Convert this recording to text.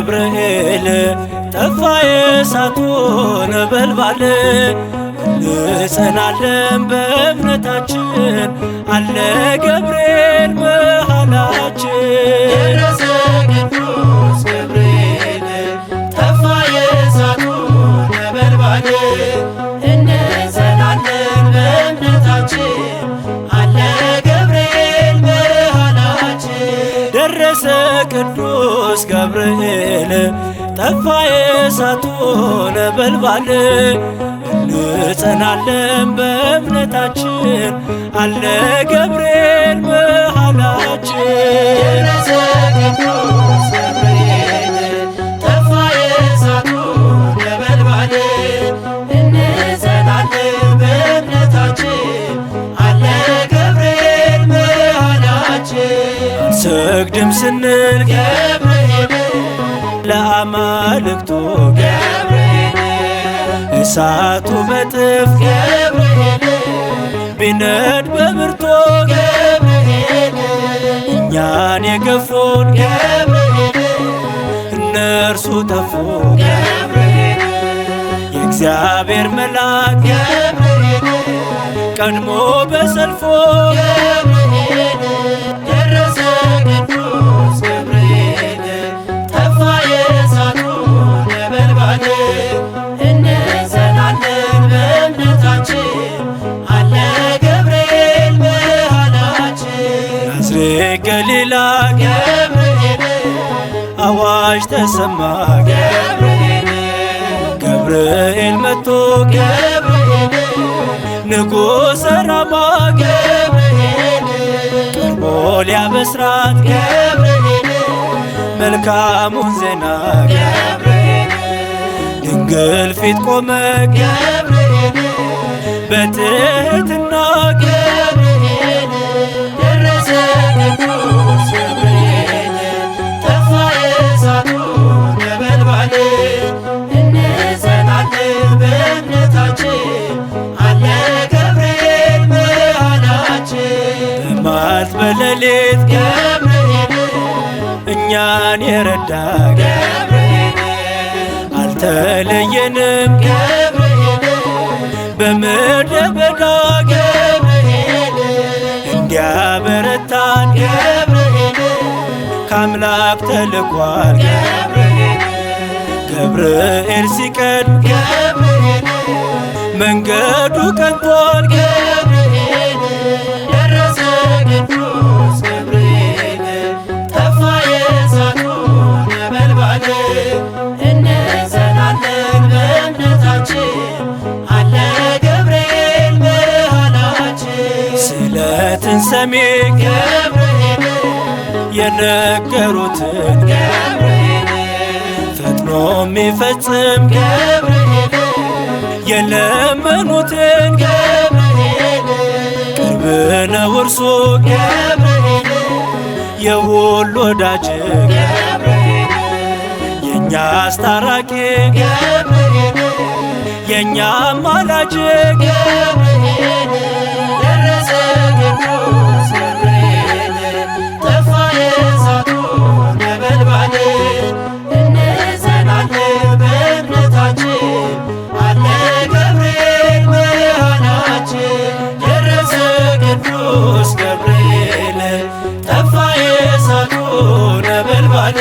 ገብርኤል ጠፋ የእሳቱ ነበልባል። እንጸናለን በእምነታችን አለ ገብርኤል መሃላችን። ደረሰ ቅዱስ ገብርኤል ጠፋ የእሳቱ ነበልባል። እንጸናለን በእምነታችን አለ ገብርኤል መሃላችን። ደረሰ ቅዱስ ገብርኤል ጠፋ የእሳቱ ነበልባል። እንጸናለን በእምነታችን አለ ገብርኤል መሃላችን። ደረሰ ቅዱስ ገብርኤል ጠፋ የእሳቱ ነበልባል። እንጸናለን በእምነታችን አለ ገብርኤል መሃላችን። አንሰግድም ስንል ገብርኤል ለአማልክቱ ገብርኤል እሳቱ በጥፍ ገብርኤል ቢነድ በብርቱ ገብርኤል እኛን የገፉን ገብርኤል እነርሱ ጠፉ። ገብርኤል የእግዚአብሔር መልአክ ገብርኤል ቀድሞ በሰልፉ ገብርኤል ደረሰ ቅዱስ ገብርኤል ጠፋ የእሳቱ ነበልባል። እንጸናለን በእምነታችን አለ ገብርኤል መሃላችን። ናዝሬት ገሊላ ገብርኤል አዋጅ ተሰማ ገብርኤል ገብርኤል መጥቶ ገብርኤል ንጉሠ ራማ ገብርኤል ቀርቦ ሊያበስራት ገብርኤል መልካሙን ዜና ገብርኤል ድንግል ፊት ቆመ ገብርኤል በትሕትና ገብርኤል ደረሰ ቅዱስ ገብርኤል ጠፋ የእሳቱ ነበልባል። እንጸናለን በእምነታችን አለ ገብርኤል መሃላችን። በመዓልት በሌሊት ገብርኤል እኛን የረዳ ገብርኤል አልተለየንም ገብርኤል በምድረ በዳ ገብርኤል እንዲያበረታን ገብርኤል ከአምላክ ተልኳል። ገብርኤል ገብርኤል ሲቀድም ገብርኤል መንገዱ ቀንቶን ገብርኤል ደረሰ ቅዱስ ገብርኤል ጠፋ የእሳቱ ነበልባል። እንጸናለን በእምነታችን አለ ገብርኤል መሃላችን። ስለትን ሰሚ ገብርኤል የነገሩትን ገብርኤል ፈጥኖ የሚፈጽም ገብርኤል የለመኑትን ገብርኤል ቅርብ ነው እርሱ ገብርኤል የሁሉ ወዳጅ ገብርኤል የእኛ አስታራቂ ገብርኤል የእኛ አማላጅ ገብርኤል ደረሰ ቅዱስ ገብርኤል ጠፋ የእሳቱ ነበልባል። እንጸናለን በእምነታችን አለ ገብርኤል መሃላችን። ደረሰ ቅዱስ ገብርኤል ጠፋ የእሳቱ ነበልባል።